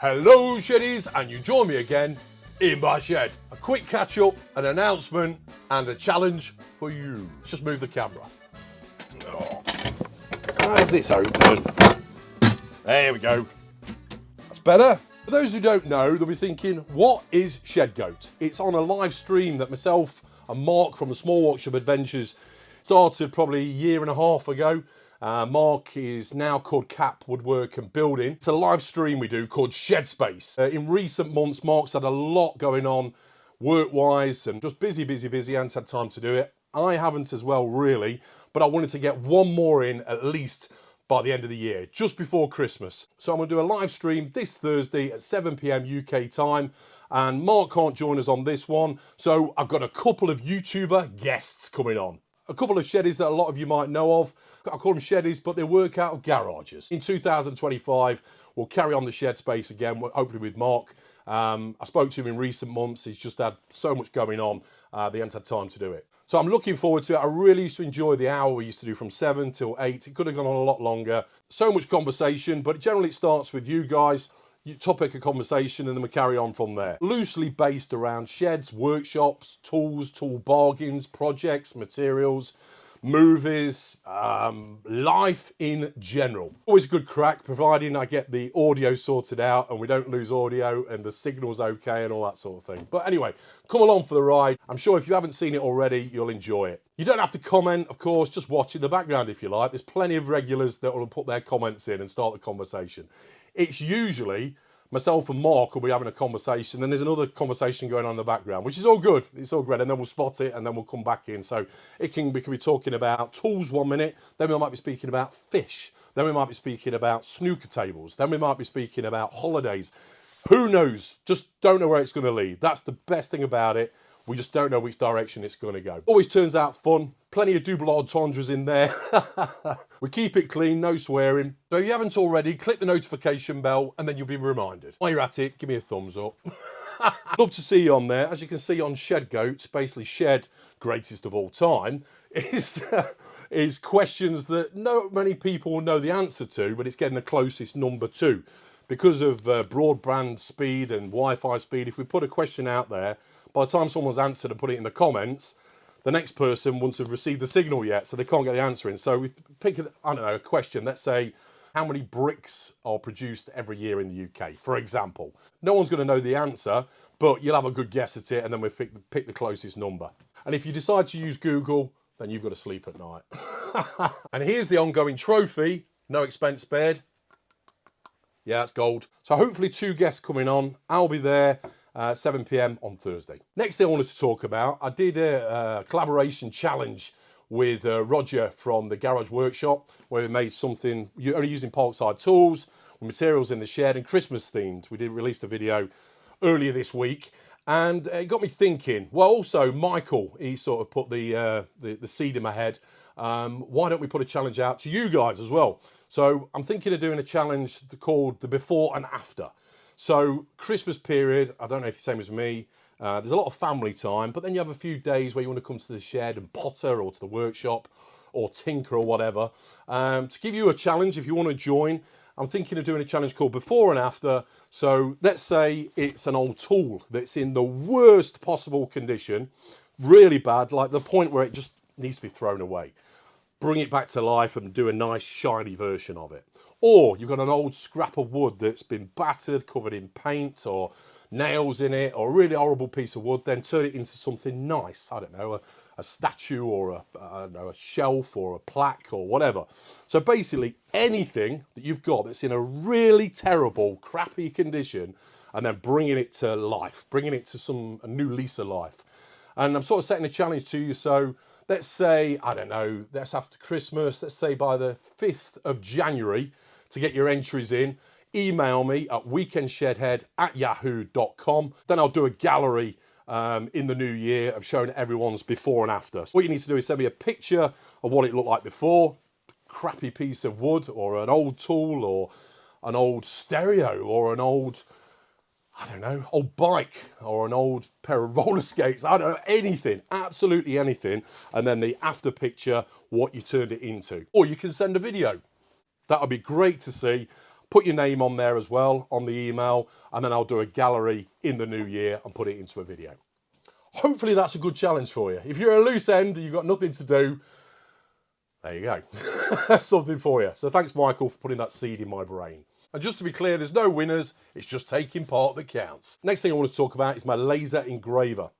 Hello sheddies, and you join me again in my shed. A quick catch up, an announcement and a challenge for you. Let's just move the camera. How's this open? There we go. That's better. For those who don't know, they'll be thinking, what is Shed Goat? It's on a live stream that myself and Mark from the Small Workshop Adventures started probably a year and a half ago. Mark is now called Cap Woodwork and Building. It's a live stream we do called Shed Space. In recent months, Mark's had a lot going on work-wise and just busy, hasn't had time to do it. I haven't as well, really, but I wanted to get one more in at least by the end of the year, just before Christmas. So I'm going to do a live stream this Thursday at 7 PM UK time, and Mark can't join us on this one, so I've got a couple of YouTuber guests coming on. A couple of sheddies that a lot of you might know of. I call them sheddies, but they work out of garages. In 2025, we'll carry on the shed space again, hopefully with Mark. I spoke to him in recent months. He's just had so much going on, they haven't had time to do it. So I'm looking forward to it. I really used to enjoy the hour we used to do from 7 till 8. It could have gone on a lot longer. So much conversation, but generally it starts with you guys, your topic of conversation, and then we carry on from there. Loosely based around sheds, workshops, tools, tool bargains, projects, materials, movies, life in general. Always a good crack, providing I get the audio sorted out and we don't lose audio and the signal's okay and all that sort of thing. But anyway, come along for the ride. I'm sure if you haven't seen it already, you'll enjoy it. You don't have to comment, of course, just watch in the background if you like. There's plenty of regulars that will put their comments in and start the conversation. It's usually myself and Mark will be having a conversation, and there's another conversation going on in the background, which is all good. It's all great, and then we'll spot it, and then we'll come back in. So we can be talking about tools 1 minute, then we might be speaking about fish, then we might be speaking about snooker tables, then we might be speaking about holidays. Who knows? Just don't know where it's going to lead. That's the best thing about it. We just don't know which direction it's going to go. Always turns out fun. Plenty of double entendres in there. We keep it clean, no swearing. So if you haven't already, click the notification bell and then you'll be reminded. While you're at it, give me a thumbs up. Love to see you on there. As you can see on Shed Goat, basically Shed, greatest of all time, is questions that not many people know the answer to, but it's getting the closest number to. Because of broadband speed and Wi-Fi speed, if we put a question out there, by the time someone's answered and put it in the comments, the next person won't have received the signal yet, so they can't get the answer in. So we pick, a question. Let's say, how many bricks are produced every year in the UK, for example. No one's going to know the answer, but you'll have a good guess at it, and then we pick the closest number. And if you decide to use Google, then you've got to sleep at night. And here's the ongoing trophy, no expense spared. Yeah, it's gold. So hopefully 2 guests coming on. I'll be there 7 PM on Thursday. Next thing I wanted to talk about, I did a collaboration challenge with Roger from the Garage Workshop, where we made something only using Parkside tools, with materials in the shed and Christmas themed. We released a video earlier this week, and it got me thinking. Well, also Michael, he sort of put the seed in my head. Why don't we put a challenge out to you guys as well? So I'm thinking of doing a challenge called the before and after. So Christmas period, I don't know if you're the same as me, there's a lot of family time, but then you have a few days where you want to come to the shed and potter or to the workshop or tinker or whatever. To give you a challenge, if you want to join, I'm thinking of doing a challenge called before and after. So let's say it's an old tool that's in the worst possible condition, really bad, like the point where it just needs to be thrown away. Bring it back to life and do a nice shiny version of it. Or you've got an old scrap of wood that's been battered, covered in paint or nails in it, or a really horrible piece of wood, then turn it into something nice. I don't know, a statue or a shelf or a plaque or whatever. So basically anything that you've got that's in a really terrible, crappy condition, and then bringing it to life, bringing it to a new lease of life. And I'm sort of setting a challenge to you. So let's say, I don't know, that's after Christmas, let's say by the 5th of January, to get your entries in, email me at weekendshedhead@yahoo.com. Then I'll do a gallery in the new year of showing everyone's before and after. So what you need to do is send me a picture of what it looked like before, crappy piece of wood or an old tool or an old stereo or an old, I don't know, old bike or an old pair of roller skates. I don't know, anything, absolutely anything. And then the after picture, what you turned it into. Or you can send a video. That would be great to see. Put your name on there as well, on the email, and then I'll do a gallery in the new year and put it into a video. Hopefully that's a good challenge for you. If you're a loose end and you've got nothing to do, there you go. That's something for you. So thanks, Michael, for putting that seed in my brain. And just to be clear, there's no winners. It's just taking part that counts. Next thing I want to talk about is my laser engraver.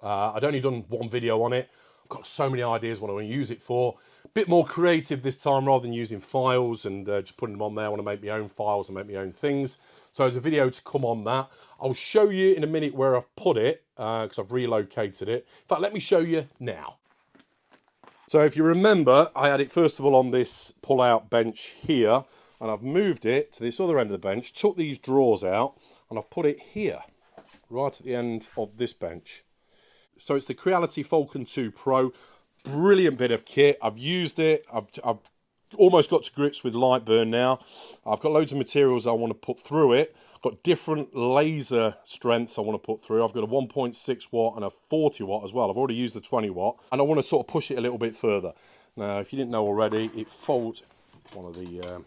I'd only done one video on it. I've got so many ideas what I want to use it for. A bit more creative this time rather than using files and just putting them on there. I want to make my own files and make my own things. So there's a video to come on that. I'll show you in a minute where I've put it because I've relocated it. In fact, let me show you now. So if you remember, I had it first of all on this pull-out bench here, and I've moved it to this other end of the bench, took these drawers out, and I've put it here, right at the end of this bench. So it's the Creality Falcon 2 Pro. Brilliant bit of kit. I've used it. I've almost got to grips with Lightburn now. I've got loads of materials I want to put through it. I've got different laser strengths I want to put through. I've got a 1.6 watt and a 40 watt as well. I've already used the 20 watt and I want to sort of push it a little bit further. Now, if you didn't know already, it folds. One of the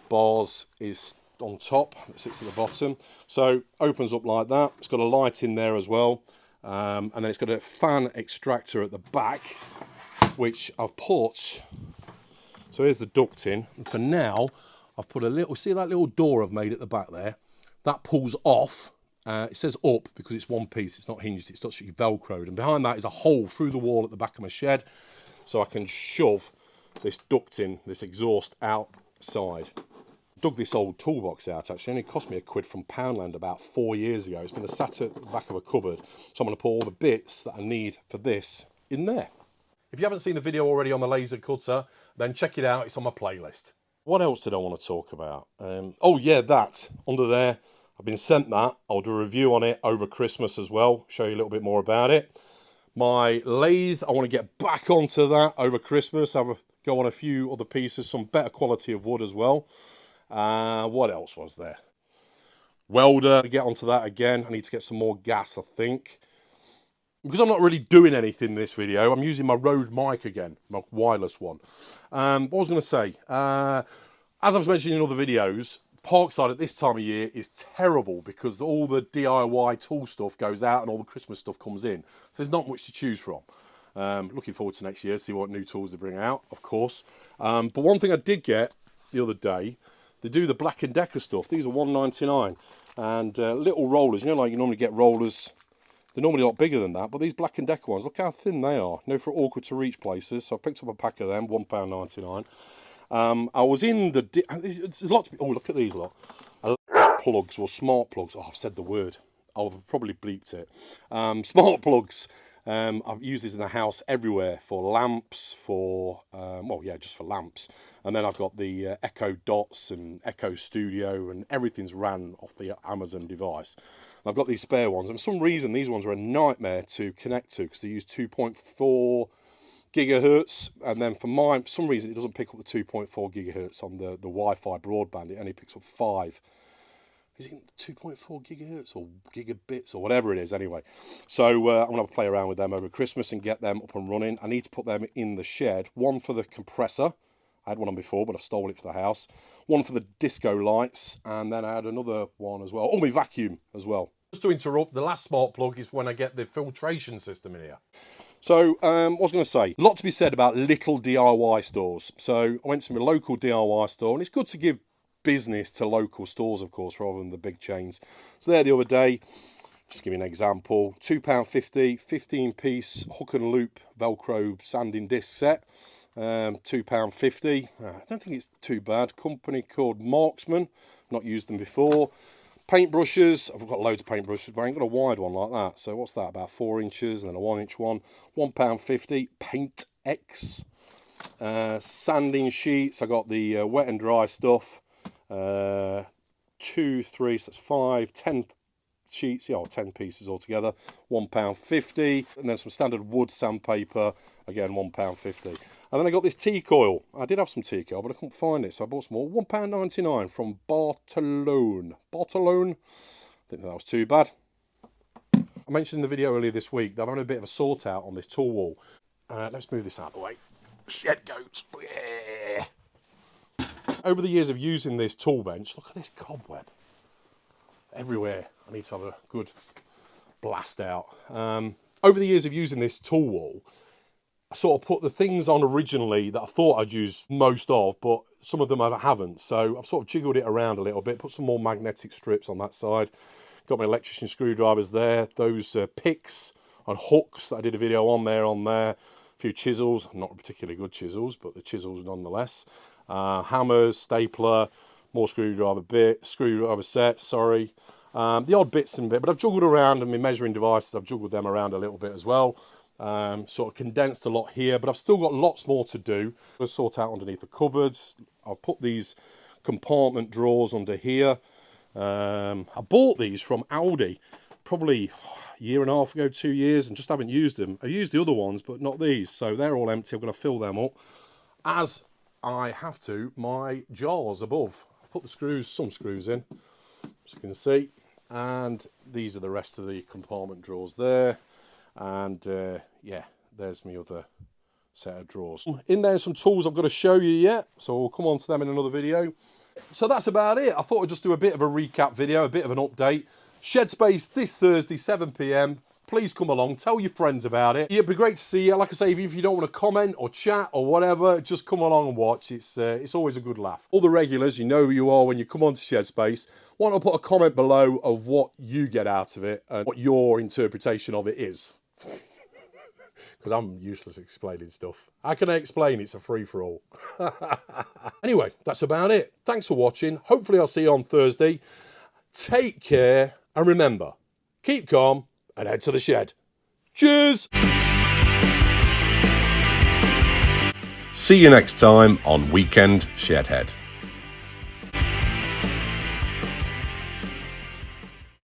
bars is on top, it sits at the bottom. So opens up like that. It's got a light in there as well. And then it's got a fan extractor at the back, which I've put. So here's the ducting, and for now, I've put a little, see that little door I've made at the back there? That pulls off. It says up because it's one piece, it's not hinged, it's actually velcroed. And behind that is a hole through the wall at the back of my shed, so I can shove this ducting, this exhaust outside. Dug this old toolbox out actually, and it cost me £1 from Poundland about 4 years ago. It's been sat at the back of a cupboard, so I'm going to put all the bits that I need for this in there. If you haven't seen the video already on the laser cutter, then check it out, it's on my playlist. What else did I want to talk about? Oh yeah, that, under there, I've been sent that. I'll do a review on it over Christmas as well, show you a little bit more about it. My lathe, I want to get back onto that over Christmas, go on a few other pieces, some better quality of wood as well. What else was there? Welder, get onto that again. I need to get some more gas, I think. Because I'm not really doing anything in this video, I'm using my Rode mic again, my wireless one. What I was going to say, as I've mentioned in other videos, Parkside at this time of year is terrible because all the DIY tool stuff goes out and all the Christmas stuff comes in. So there's not much to choose from. Looking forward to next year, see what new tools they bring out, of course. But one thing I did get the other day, they do the Black & Decker stuff. These are $1.99. And little rollers, you know, like you normally get rollers. They're normally a lot bigger than that, but these Black & Decker ones, look how thin they are. No, for awkward to reach places. So I picked up a pack of them, £1.99. I was in the... There's a lot to be... Oh, look at these lot. Plugs, or smart plugs. Oh, I've said the word. I've probably bleeped it. Smart plugs. I've used these in the house everywhere for lamps, for, well, yeah, just for lamps. And then I've got the Echo Dots and Echo Studio, and everything's ran off the Amazon device. And I've got these spare ones, and for some reason these ones are a nightmare to connect to because they use 2.4 gigahertz, and then for mine, for some reason, it doesn't pick up the 2.4 gigahertz on the Wi-Fi broadband. It only picks up 5. Is it 2.4 gigahertz or gigabits or whatever it is anyway? So I'm going to have a play around with them over Christmas and get them up and running. I need to put them in the shed. One for the compressor. I had one on before, but I stole it for the house. One for the disco lights, and then I had another one as well. Oh, my vacuum as well. Just to interrupt, the last smart plug is when I get the filtration system in here. So, what I was going to say, a lot to be said about little DIY stores. So, I went to my local DIY store, and it's good to give business to local stores, of course, rather than the big chains. So, there the other day, just give you an example, £2.50, 15-piece hook and loop Velcro sanding disc set, £2.50. I don't think it's too bad. Company called Marksman, not used them before. Paintbrushes, I've got loads of paintbrushes, but I ain't got a wide one like that. So what's that, about 4 inches, and then a 1-inch one. £1.50. Paint X. Sanding sheets, I got the wet and dry stuff. 2, 3, so that's 5, 10 sheets, yeah, or 10 pieces altogether. £1.50. And then some standard wood sandpaper, again £1.50. And then I got this tea coil. I did have some tea coil, but I couldn't find it, so I bought some more. £1.99 from Bartolone. Bartolone. Didn't think that was too bad. I mentioned in the video earlier this week that I'm having a bit of a sort out on this tool wall. Let's move this out of the way. Shed goats. Yeah. over the years of using this tool bench, look at this cobweb everywhere. I need to have a good blast out. Over the years of using this tool wall, I sort of put the things on originally that I thought I'd use most of, but some of them I haven't. So I've sort of jiggled it around a little bit, put some more magnetic strips on that side. Got my electrician screwdrivers there, those picks and hooks that I did a video on there. A few chisels, not particularly good chisels, but the chisels nonetheless. Hammers, stapler, more screwdriver sets, sorry. The odd bits and bits, but I've juggled around, and my measuring devices, I've juggled them around a little bit as well. Sort of condensed a lot here, but I've still got lots more to do. I'll sort out underneath the cupboards. I'll put these compartment drawers under here. I bought these from Aldi probably a year and a half ago, 2 years, and just haven't used them. I used the other ones, but not these, so they're all empty. I'm going to fill them up, as I have to my jars above. I've put the screws, some screws in, as you can see, and these are the rest of the compartment drawers there. And yeah, there's my other set of drawers. In there, some tools I've got to show you yet, so we'll come on to them in another video. So that's about it. I thought I'd just do a bit of a recap video, a bit of an update. Shed Space this Thursday, 7 PM. Please come along, tell your friends about it. It'd be great to see you. Like I say, even if you don't want to comment or chat or whatever, just come along and watch. It's always a good laugh. All the regulars, you know who you are when you come on to Shed Space. Why not put a comment below of what you get out of it and what your interpretation of it is. Because I'm useless at explaining stuff. How can I explain? It's a free-for-all. Anyway, that's about it. Thanks for watching. Hopefully I'll see you on Thursday. Take care, and remember, keep calm and head to the shed. Cheers! See you next time on Weekend Shedhead.